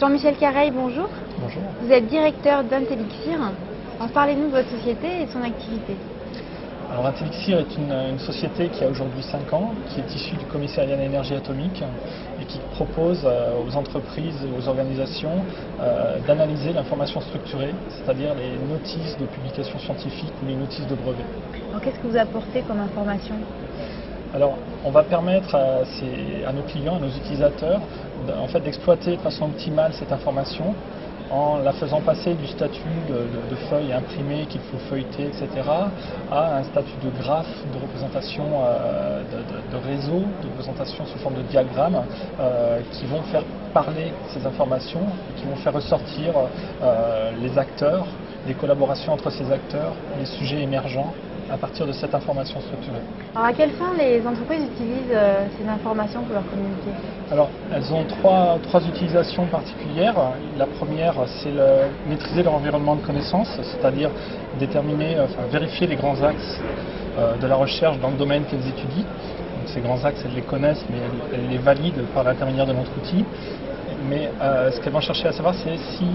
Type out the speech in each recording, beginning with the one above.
Jean-Michel Careil, bonjour. Bonjour. Vous êtes directeur d'Intelixir. Parlez-nous de votre société et de son activité. Alors Intelixir est une société qui a aujourd'hui 5 ans, qui est issue du Commissariat à l'énergie atomique et qui propose aux entreprises et aux organisations d'analyser l'information structurée, c'est-à-dire les notices de publication scientifique ou les notices de brevet. Alors qu'est-ce que vous apportez comme information ? Alors, on va permettre à nos clients, à nos utilisateurs, d'exploiter de façon optimale cette information en la faisant passer du statut de feuille imprimée qu'il faut feuilleter, etc., à un statut de graphe, de représentation de réseau, de représentation sous forme de diagramme, qui vont faire parler ces informations, qui vont faire ressortir les acteurs, les collaborations entre ces acteurs, les sujets émergents, à partir de cette information structurée. Alors à quelle fin les entreprises utilisent ces informations pour leur communiquer ? Alors elles ont trois utilisations particulières. La première, c'est maîtriser leur environnement de connaissances, c'est-à-dire vérifier les grands axes de la recherche dans le domaine qu'elles étudient. Donc, ces grands axes, elles les connaissent, mais elles les valident par l'intermédiaire de notre outil. Mais ce qu'elles vont chercher à savoir, c'est si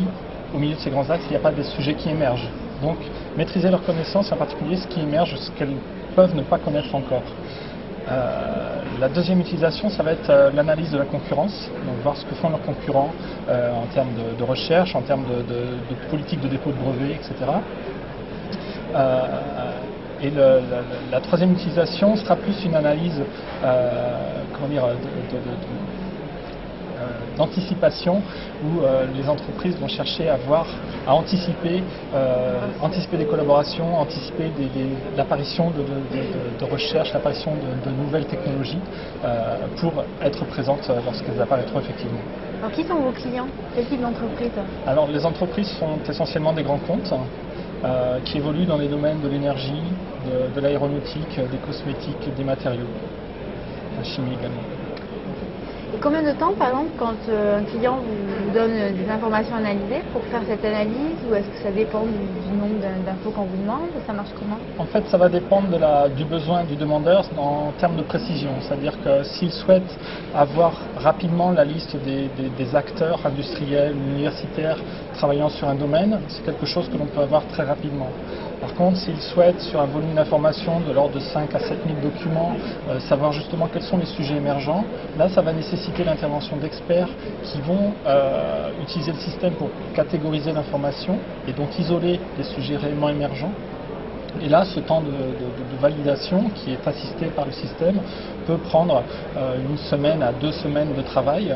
au milieu de ces grands axes, il n'y a pas des sujets qui émergent. Donc, maîtriser leurs connaissances, en particulier ce qui émerge, ce qu'elles peuvent ne pas connaître encore. La deuxième utilisation, ça va être l'analyse de la concurrence, donc voir ce que font leurs concurrents en termes de recherche, en termes de politique de dépôt de brevets, etc. La troisième utilisation sera plus une analyse d'anticipation où les entreprises vont chercher à anticiper des collaborations, anticiper l'apparition de recherche, l'apparition de nouvelles technologies pour être présentes lorsqu'elles apparaîtront effectivement. Alors qui sont vos clients ? Quel type d'entreprise ? Alors les entreprises sont essentiellement des grands comptes qui évoluent dans les domaines de l'énergie, de l'aéronautique, des cosmétiques, des matériaux, la chimie également. Et combien de temps, par exemple, quand un client vous donne des informations analysées pour faire cette analyse, ou est-ce que ça dépend du nombre d'infos qu'on vous demande ? Ça marche comment ? En fait, ça va dépendre du besoin du demandeur en termes de précision. C'est-à-dire que s'il souhaite avoir rapidement la liste des acteurs industriels ou universitaires travaillant sur un domaine, c'est quelque chose que l'on peut avoir très rapidement. Par contre, s'il souhaite, sur un volume d'informations de l'ordre de 5 à 7 000 documents, savoir justement quels sont les sujets émergents, là, ça va nécessiter l'intervention d'experts qui vont utiliser le système pour catégoriser l'information et donc isoler les sujets réellement émergents. Et là, ce temps de validation qui est assisté par le système peut prendre 1 semaine à 2 semaines de travail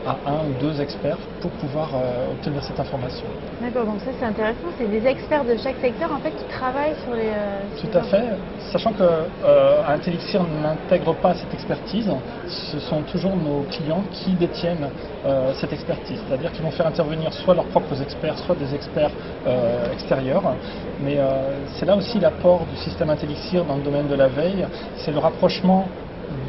à 1 ou 2 experts pour pouvoir obtenir cette information. D'accord, donc ça c'est intéressant, c'est des experts de chaque secteur en fait qui travaillent sur les... Tout à fait, sachant que Intelixir n'intègre pas cette expertise, ce sont toujours nos clients qui détiennent cette expertise, c'est-à-dire qu'ils vont faire intervenir soit leurs propres experts, soit des experts extérieurs, mais c'est là aussi l'apport du système Intelixir dans le domaine de la veille, c'est le rapprochement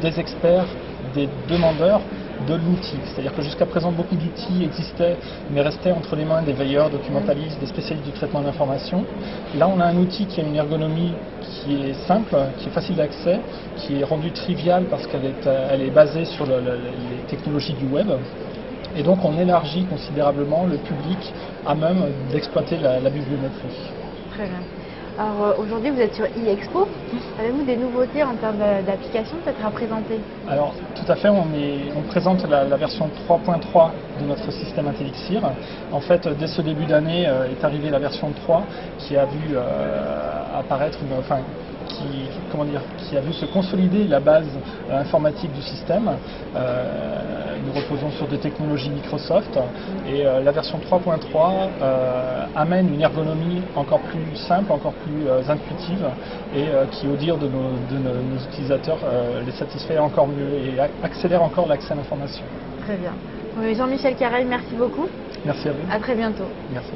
des experts, des demandeurs de l'outil. C'est-à-dire que jusqu'à présent, beaucoup d'outils existaient, mais restaient entre les mains des veilleurs, documentalistes, des spécialistes du traitement de l'information. Là, on a un outil qui a une ergonomie qui est simple, qui est facile d'accès, qui est rendue triviale parce qu'elle est basée sur les technologies du web. Et donc, on élargit considérablement le public à même d'exploiter la bibliométrie. Très bien. Alors aujourd'hui vous êtes sur e-Expo, avez-vous des nouveautés en termes d'applications peut-être à présenter ? Alors tout à fait, on présente la version 3.3 de notre système Intelixir. En fait, dès ce début d'année est arrivée la version 3 qui a vu apparaître, qui a vu se consolider la base informatique du système. Nous reposons sur des technologies Microsoft et la version 3.3 amène une ergonomie encore plus simple, encore plus intuitive et qui, au dire de nos utilisateurs, les satisfait encore mieux et accélère encore l'accès à l'information. Très bien. Jean-Michel Careil, merci beaucoup. Merci à vous. À très bientôt. Merci.